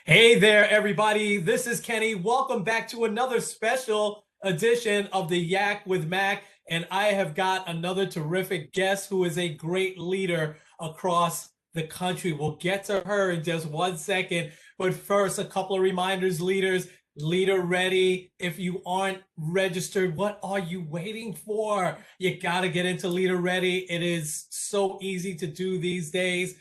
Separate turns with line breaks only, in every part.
Hey there, everybody. This is Kenny. Welcome back to another special edition of the Yak with Mac. And I have got another terrific guest who is a great leader across the country. We'll get to her in just 1 second. But first, a couple of reminders, leaders. Leader ready. If you aren't registered, what are you waiting for? You got to get into Leader Ready. It is so easy to do these days.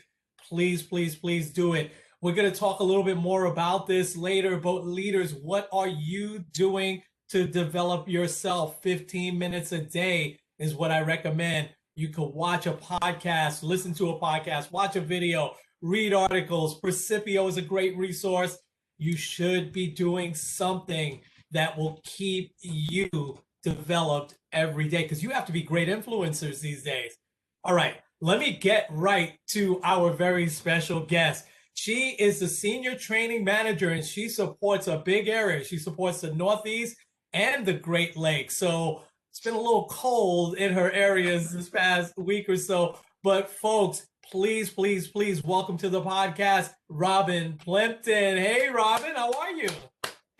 Please, please, please do it. We're going to talk a little bit more about this later, but leaders, what are you doing to develop yourself? 15 minutes a day is what I recommend. You could watch a podcast, listen to a podcast, watch a video, read articles. Precipio is a great resource. You should be doing something that will keep you developed every day because you have to be great influencers these days. All right, let me get right to our very special guest. She is the senior training manager and she supports a big area. She supports the Northeast and the Great Lakes. So it's been a little cold in her areas this past week or so. But folks, please, please, please welcome to the podcast, Robin Plimpton. Hey, Robin, how are you?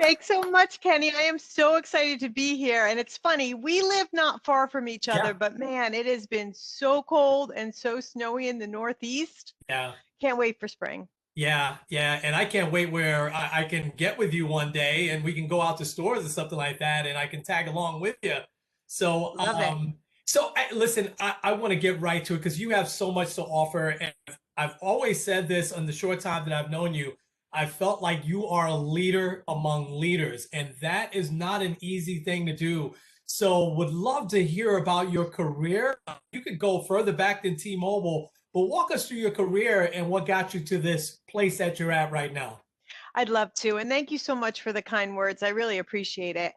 Thanks so much, Kenny. I am so excited to be here. And it's funny, we live not far from each other, but man, it has been so cold and so snowy in the Northeast.
Yeah.
Can't wait for spring.
Yeah, yeah. And I can't wait where I can get with you one day and we can go out to stores or something like that and I can tag along with you. So,
Love it.
Listen, I want to get right to it because you have so much to offer. And I've always said this in the short time that I've known you. I felt like you are a leader among leaders, and that is not an easy thing to do. So, would love to hear about your career. You could go further back than T-Mobile, but walk us through your career and what got you to this place that you're at right now.
I'd love to. And thank you so much for the kind words. I really appreciate it.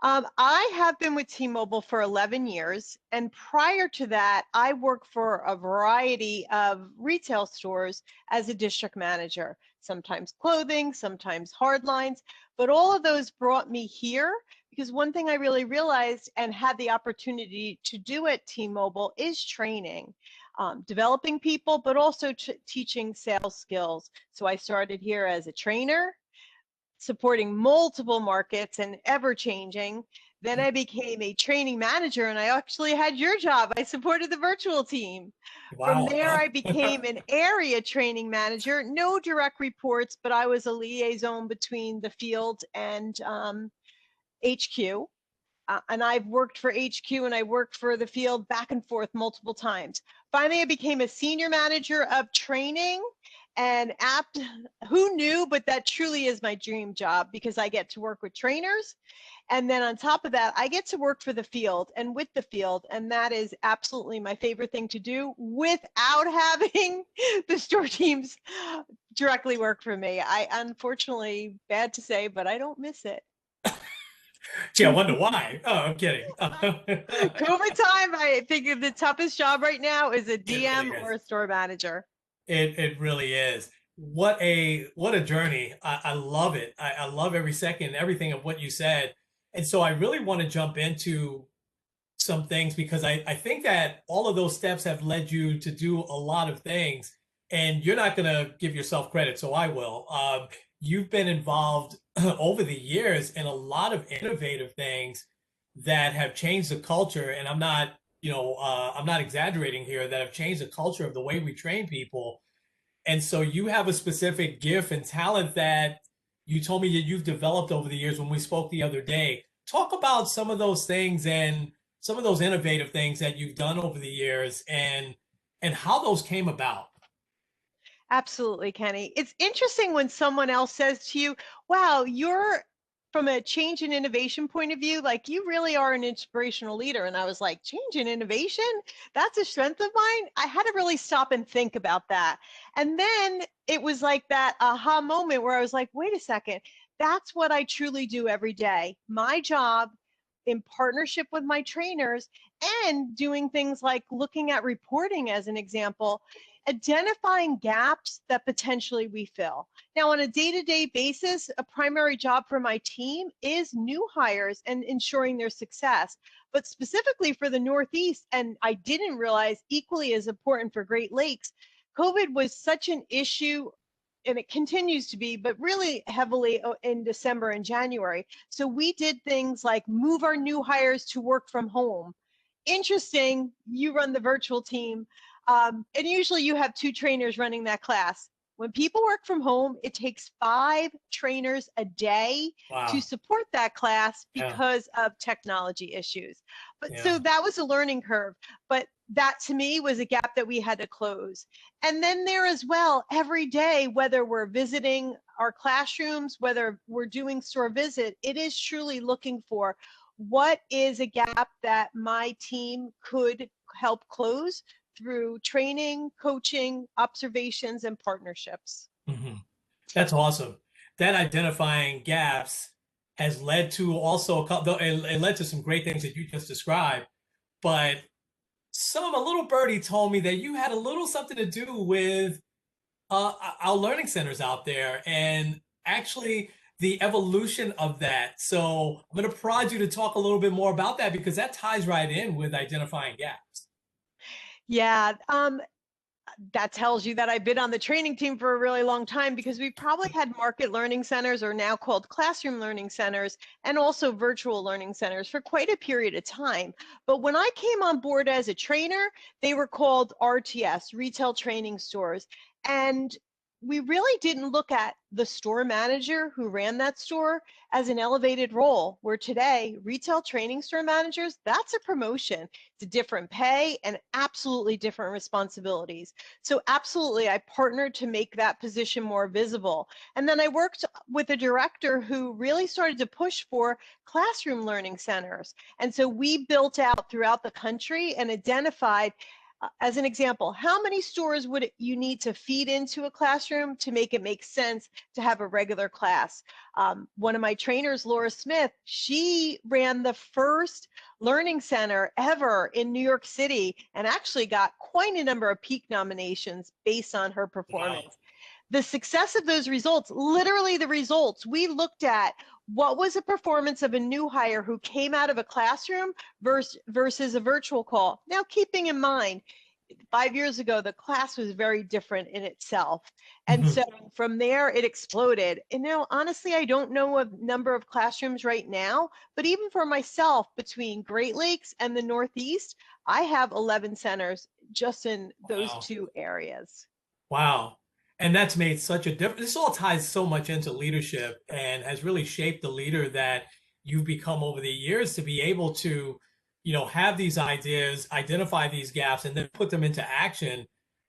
I have been with T-Mobile for 11 years. And prior to that, I worked for a variety of retail stores as a district manager, sometimes clothing, sometimes hard lines. But all of those brought me here because one thing I really realized and had the opportunity to do at T-Mobile is training. Developing people, but also teaching sales skills. So I started here as a trainer, supporting multiple markets and ever changing. Then I became a training manager and I actually had your job. I supported the virtual team. From
Wow.
there, I became an area training manager, no direct reports, but I was a liaison between the field and HQ. And I've worked for HQ and I worked for the field back and forth multiple times. Finally, I became a senior manager of training and apt. Who knew, but that truly is my dream job because I get to work with trainers. And then on top of that, I get to work for the field and with the field. And that is absolutely my favorite thing to do without having the store teams directly work for me. I unfortunately, bad to say, but I don't miss it.
Gee, I wonder why. Oh, I'm kidding.
COVID time, I think the toughest job right now is a DM
really
or a store manager.
it really is. What a journey. I love it. I love every second, everything of what you said. And so I really want to jump into some things because I think that all of those steps have led you to do a lot of things. And you're not going to give yourself credit, so I will. You've been involved over the years in a lot of innovative things that have changed the culture. And I'm not exaggerating here, that have changed the culture of the way we train people. And so you have a specific gift and talent that you told me that you've developed over the years when we spoke the other day. Talk about some of those things and some of those innovative things that you've done over the years and how those came about.
Absolutely, Kenny. It's interesting when someone else says to you, wow, you're from a change and innovation point of view, like you really are an inspirational leader. And I was like, change and innovation? That's a strength of mine. I had to really stop and think about that. And then it was like that aha moment where I was like, wait a second, that's what I truly do every day. My job in partnership with my trainers and doing things like looking at reporting as an example, identifying gaps that potentially we fill. Now, on a day-to-day basis, a primary job for my team is new hires and ensuring their success. But specifically for the Northeast, and I didn't realize equally as important for Great Lakes, COVID was such an issue and it continues to be, but really heavily in December and January. So we did things like move our new hires to work from home. Interesting, you run the virtual team, and usually you have 2 trainers running that class. When people work from home, it takes 5 trainers a day to
Wow.
support that class
Yeah.
because of technology issues. But
Yeah.
so that was a learning curve. But that to me was a gap that we had to close. And then there as well, every day, whether we're visiting our classrooms, whether we're doing store visit, it is truly looking for what is a gap that my team could help close through training, coaching, observations, and partnerships.
Hmm. That's awesome. That identifying gaps has led to also a couple, it led to some great things that you just described. But a little birdie told me that you had a little something to do with our learning centers out there and actually the evolution of that. So I'm going to prod you to talk a little bit more about that because that ties right in with identifying gaps.
Yeah, that tells you that I've been on the training team for a really long time because we probably had market learning centers, or now called classroom learning centers, and also virtual learning centers for quite a period of time. But when I came on board as a trainer, they were called RTS, retail training stores. And we really didn't look at the store manager who ran that store as an elevated role, where today retail training store managers, that's a promotion. It's a different pay and absolutely different responsibilities. So absolutely, I partnered to make that position more visible. And then I worked with a director who really started to push for classroom learning centers. And so we built out throughout the country and identified, as an example, how many stores would you need to feed into a classroom to make it make sense to have a regular class? One of my trainers, Laura Smith, she ran the first learning center ever in New York City and actually got quite a number of peak nominations based on her
Wow.
performance. The success of those results, literally the results, we looked at what was the performance of a new hire who came out of a classroom versus a virtual call. Now, keeping in mind, 5 years ago, the class was very different in itself. And
Mhm.
so from there, it exploded. And now, honestly, I don't know a number of classrooms right now, but even for myself, between Great Lakes and the Northeast, I have 11 centers just in those
Wow.
2 areas.
Wow. And that's made such a difference. This all ties so much into leadership and has really shaped the leader that you've become over the years to be able to, have these ideas, identify these gaps, and then put them into action,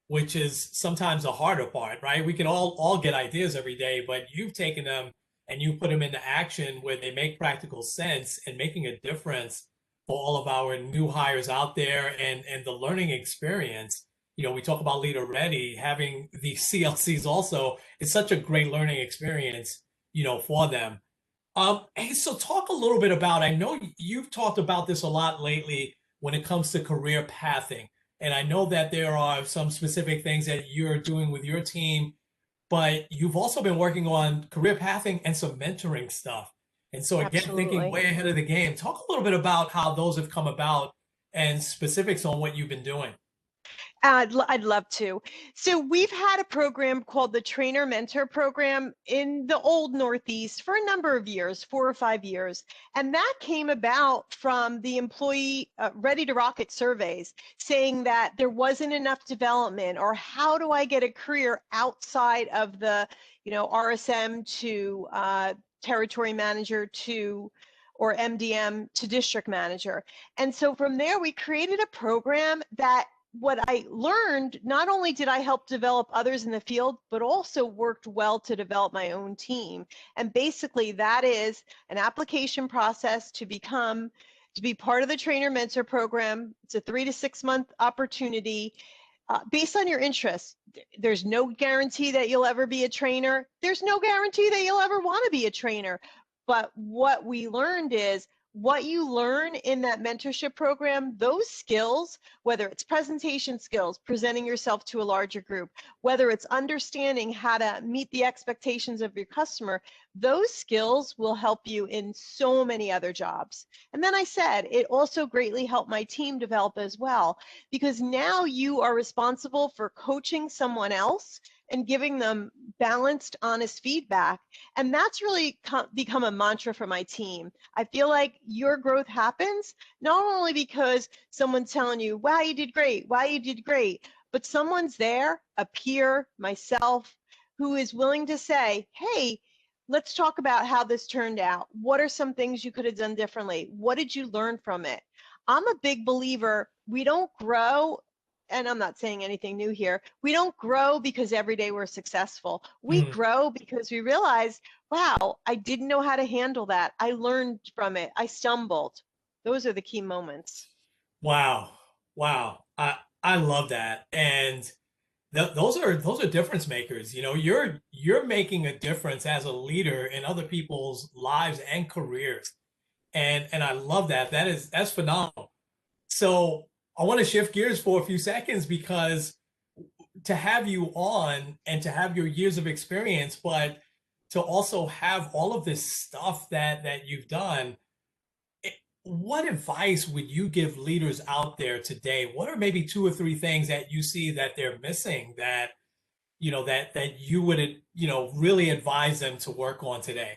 which is sometimes the harder part, right? We can all get ideas every day, but you've taken them and you put them into action where they make practical sense and making a difference for all of our new hires out there and the learning experience. We talk about Leader Ready, having the CLCs also, it's such a great learning experience, for them. Hey, so talk a little bit about, I know you've talked about this a lot lately when it comes to career pathing. And I know that there are some specific things that you're doing with your team, but you've also been working on career pathing and some mentoring stuff. And so again, thinking
Absolutely.
way ahead of the game, talk a little bit about how those have come about and specifics on what you've been doing.
I'd love to. So we've had a program called the Trainer Mentor Program in the old Northeast for a number of years, 4 or 5 years. And that came about from the employee Ready to Rocket surveys saying that there wasn't enough development, or how do I get a career outside of the, RSM to territory manager to, or MDM to district manager. And so from there, we created a program that, what I learned, not only did I help develop others in the field, but also worked well to develop my own team. And basically that is an application process to be part of the trainer mentor program. It's a 3 to 6 month opportunity. Based on your interests. There's no guarantee that you'll ever be a trainer. There's no guarantee that you'll ever want to be a trainer. But what we learned is, what you learn in that mentorship program, those skills, whether it's presentation skills, presenting yourself to a larger group, whether it's understanding how to meet the expectations of your customer, those skills will help you in so many other jobs. And then I said, it also greatly helped my team develop as well, because now you are responsible for coaching someone else and giving them balanced, honest feedback. And that's really become a mantra for my team. I feel like your growth happens not only because someone's telling you, wow, you did great, wow, you did great, but someone's there, a peer, myself, who is willing to say, hey, let's talk about how this turned out. What are some things you could have done differently? What did you learn from it? I'm a big believer, we don't grow, and I'm not saying anything new here, we don't grow because every day we're successful. We
Mm,
grow because we realize, wow, I didn't know how to handle that. I learned from it. I stumbled. Those are the key moments.
wow. Wow. I love that. And those are difference makers. You know, you're making a difference as a leader in other people's lives and careers. And I love that. That's phenomenal. So I want to shift gears for a few seconds because to have you on and to have your years of experience, but to also have all of this stuff that you've done, what advice would you give leaders out there today? What are maybe two or three things that you see that they're missing that that you would really advise them to work on today?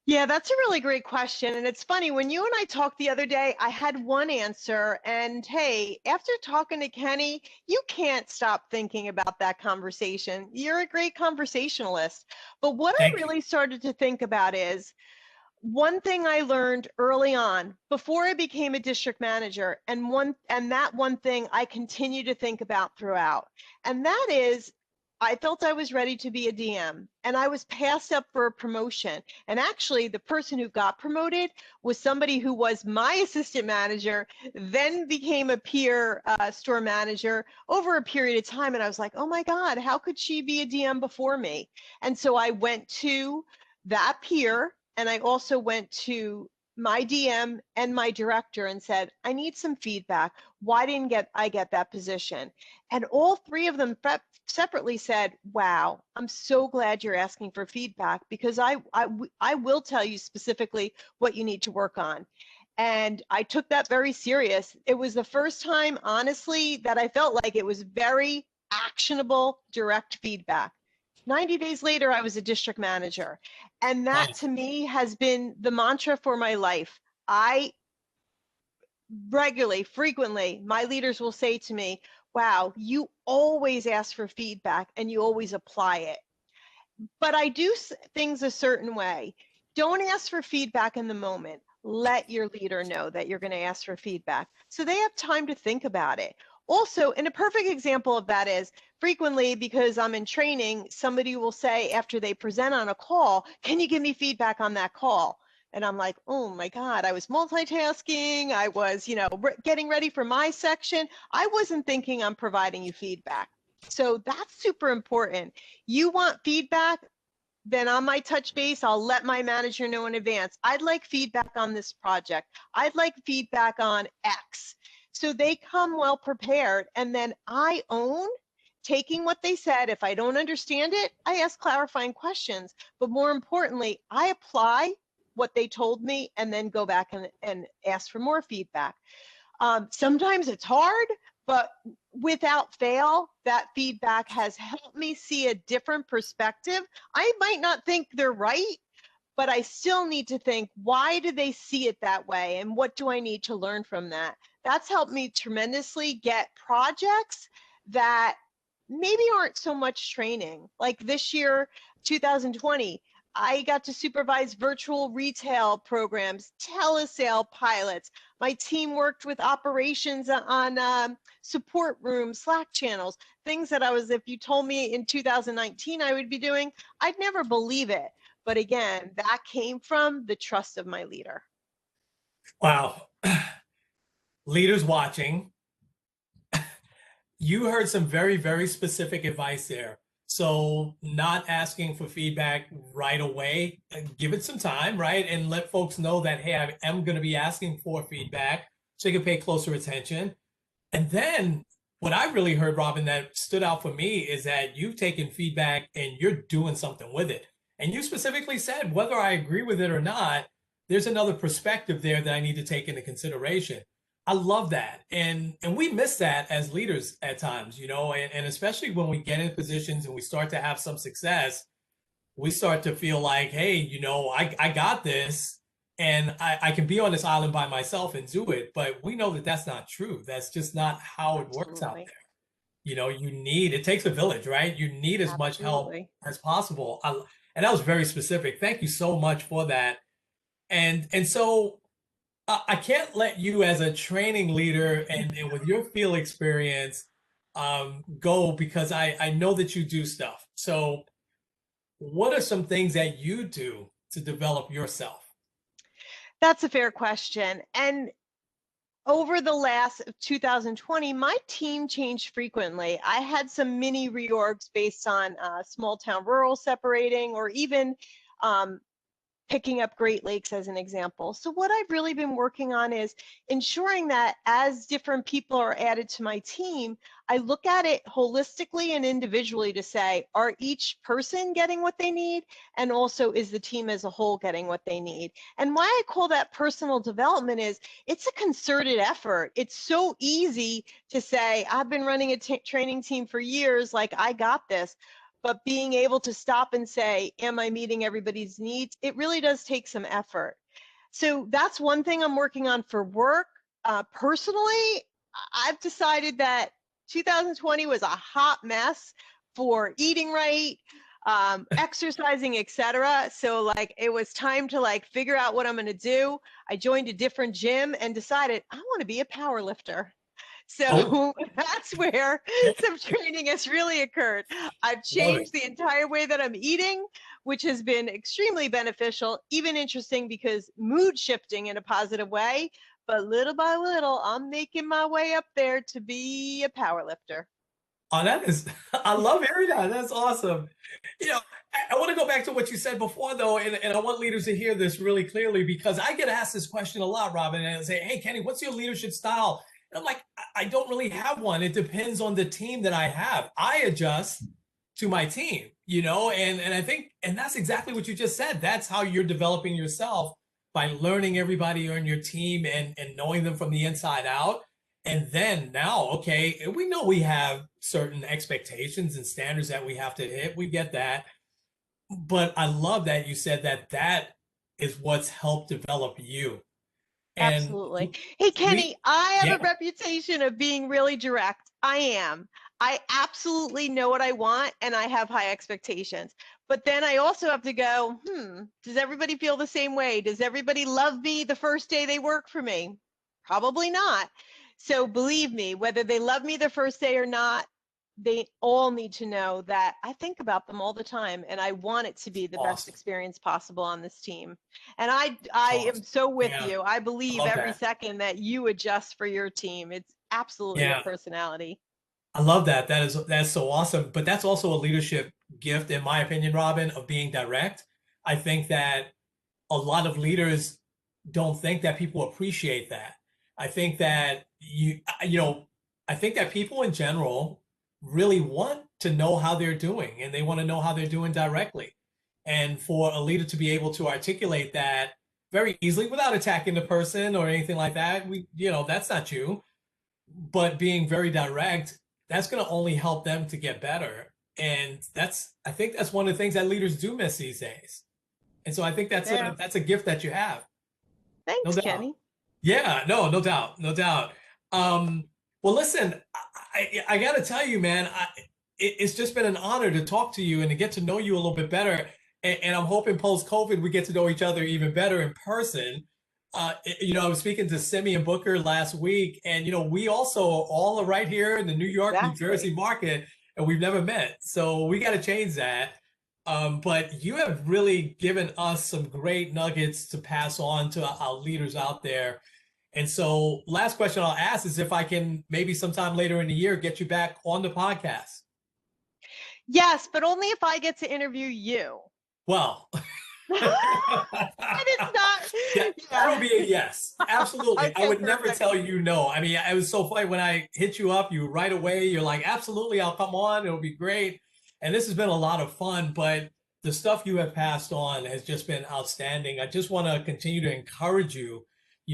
Yeah, that's a really great question. And it's funny, when you and I talked the other day, I had one answer. And hey, after talking to Kenny, you can't stop thinking about that conversation. You're a great conversationalist. But what I
Thank you.
really started to think about is one thing I learned early on before I became a district manager, and that one thing I continue to think about throughout. And that is, I felt I was ready to be a DM, and I was passed up for a promotion. And actually, the person who got promoted was somebody who was my assistant manager, then became a peer store manager over a period of time. And I was like, oh my God, how could she be a DM before me? And so I went to that peer, and I also went to my DM and my director and said, I need some feedback. Why didn't I get that position? And all three of them separately said, wow, I'm so glad you're asking for feedback, because I will tell you specifically what you need to work on. And I took that very serious. It was the first time, honestly, that I felt like it was very actionable, direct feedback. 90 days later, I was a district manager. And that
Wow.
to me has been the mantra for my life. I regularly, frequently, my leaders will say to me, wow, you always ask for feedback and you always apply it. But I do things a certain way. Don't ask for feedback in the moment. Let your leader know that you're going to ask for feedback so they have time to think about it. Also, and a perfect example of that is frequently, because I'm in training, somebody will say after they present on a call, can you give me feedback on that call? And I'm like, oh my God, I was multitasking. I was, getting ready for my section. I wasn't thinking I'm providing you feedback. So that's super important. You want feedback? Then on my touch base, I'll let my manager know in advance. I'd like feedback on this project. I'd like feedback on X. So they come well prepared. And then I own taking what they said. If I don't understand it, I ask clarifying questions. But more importantly, I apply what they told me and then go back and ask for more feedback. Sometimes it's hard, but without fail, that feedback has helped me see a different perspective. I might not think they're right, but I still need to think, why do they see it that way? And what do I need to learn from that? That's helped me tremendously get projects that maybe aren't so much training. Like this year, 2020, I got to supervise virtual retail programs, telesale pilots. My team worked with operations on support rooms, Slack channels, things that if you told me in 2019 I would be doing, I'd never believe it. But again, that came from the trust of my leader.
Wow. Leaders watching, you heard some very, very specific advice there. So not asking for feedback right away, give it some time, right? And let folks know that, hey, I am going to be asking for feedback so you can pay closer attention. And then what I really heard, Robin, that stood out for me is that you've taken feedback and you're doing something with it. And you specifically said, whether I agree with it or not, there's another perspective there that I need to take into consideration. I love that. And we miss that as leaders at times, and especially when we get in positions and we start to have some success, we start to feel like, hey, I got this and I can be on this island by myself and do it. But we know that that's not true. That's just not how it works out
Absolutely.
there. It takes a village, right? You need as much help
Absolutely.
as possible. And that was very specific. Thank you so much for that. And so I can't let you as a training leader and with your field experience go because I know that you do stuff. So what are some things that you do to develop yourself?
That's a fair question. And over the last 2020, my team changed frequently. I had some mini reorgs based on small town rural separating, or even um, picking up Great Lakes as an example. So what I've really been working on is ensuring that as different people are added to my team, I look at it holistically and individually to say, are each person getting what they need? And also, is the team as a whole getting what they need? And why I call that personal development is it's a concerted effort. It's so easy to say, I've been running a training team for years, like I got this. But being able to stop and say, am I meeting everybody's needs? It really does take some effort. So that's one thing I'm working on for work. Personally, I've decided that 2020 was a hot mess for eating right, exercising, etc. So like it was time to like figure out what I'm going to do. I joined a different gym and decided I want to be a power lifter.
Oh,
So that's where some training has really occurred. I've
love it.
changed the entire way that I'm eating, which has been extremely beneficial, even interesting because mood shifting in a positive way. But little by little, I'm making my way up there to be a power lifter.
Oh, that is, I love hearing that. That's awesome. I want to go back to what you said before, though, and I want leaders to hear this really clearly because I get asked this question a lot, Robin, and I say, hey, Kenny, what's your leadership style? And I'm like, I don't really have one. It depends on the team that I have. I adjust to my team, and I think, and that's exactly what you just said. That's how you're developing yourself by learning everybody on your team and knowing them from the inside out. And then now, okay, we know we have certain expectations and standards that we have to hit. We get that. But I love that you said that that is what's helped develop you. And
Absolutely. Hey,
we,
Kenny, I have a
yeah,
reputation of being really direct. I am. I absolutely know what I want and I have high expectations. But then I also have to go, does everybody feel the same way? Does everybody love me the first day they work for me? Probably not. So believe me, whether they love me the first day or not, they all need to know that I think about them all the time and I want it to be the best
awesome.
experience possible on this team. And I
It's
I am
awesome.
so with
Yeah,
you. I
I
believe
love
every
that.
second that you adjust for your team. It's absolutely your
Yeah,
personality.
I love that. That's so awesome. But that's also a leadership gift, in my opinion, Robin, of being direct. I think that a lot of leaders don't think that people appreciate that. I think that I think that people in general really want to know how they're doing and they want to know how they're doing directly. And for a leader to be able to articulate that very easily without attacking the person or anything like that, that's not you, but being very direct, that's going to only help them to get better. And I think that's one of the things that leaders do miss these days. And so I think
Yeah.
that's a gift that you have. No
Thanks,
doubt.
Kenny.
Yeah, no, no doubt, no doubt. Um, well, listen, I got to tell you, man, it's just been an honor to talk to you and to get to know you a little bit better. And I'm hoping post-COVID we get to know each other even better in person. I was speaking to Simeon Booker last week, and we also all are right here in the New York, New
Exactly.
Jersey market, and we've never met. So we got to change that. But you have really given us some great nuggets to pass on to our leaders out there. And so, last question I'll ask is if I can maybe sometime later in the year get you back on the podcast.
Yes, but only if I get to interview you.
Well,
And it's not,
that'll
yeah.
be a yes. Absolutely. I
Okay,
would never
perfect.
tell you no. I mean, it was so funny when I hit you up, you right away, you're like, absolutely, I'll come on. It'll be great. And this has been a lot of fun, but the stuff you have passed on has just been outstanding. I just want to continue to encourage you,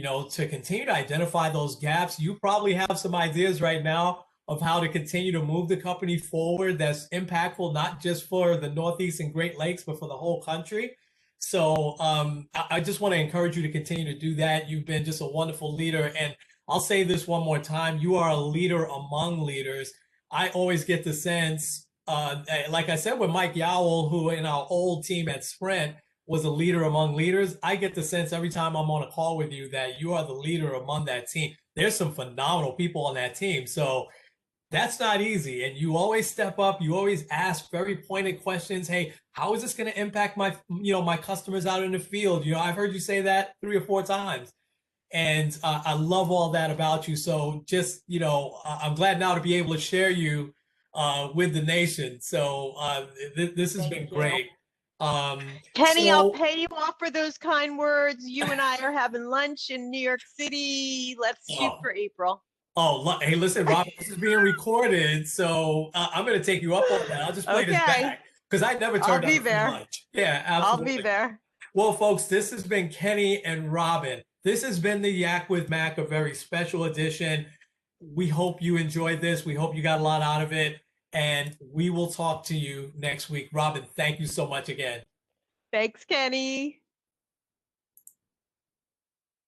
to continue to identify those gaps. You probably have some ideas right now of how to continue to move the company forward that's impactful, not just for the Northeast and Great Lakes, but for the whole country. So I just want to encourage you to continue to do that. You've been just a wonderful leader. And I'll say this one more time. You are a leader among leaders. I always get the sense, like I said, with Mike Yowell, who in our old team at Sprint was a leader among leaders. I get the sense every time I'm on a call with you that you are the leader among that team. There's some phenomenal people on that team. So that's not easy. And you always step up. You always ask very pointed questions. Hey, how is this going to impact my customers out in the field? I've heard you say that 3 or 4 times. And I love all that about you. So just, I'm glad now to be able to share you with the nation. So this has been great.
Kenny, I'll pay you off for those kind words. You and I are having lunch in New York City. Let's shoot for April.
Oh, hey, listen, Robin, this is being recorded, so I'm going to take you up on that. I'll just play this back because I never turned up for lunch. Yeah, absolutely.
I'll be there.
Well, folks, this has been Kenny and Robin. This has been the Yak with Mac, a very special edition. We hope you enjoyed this. We hope you got a lot out of it, and we will talk to you next week. Robin, thank you so much again.
Thanks, Kenny.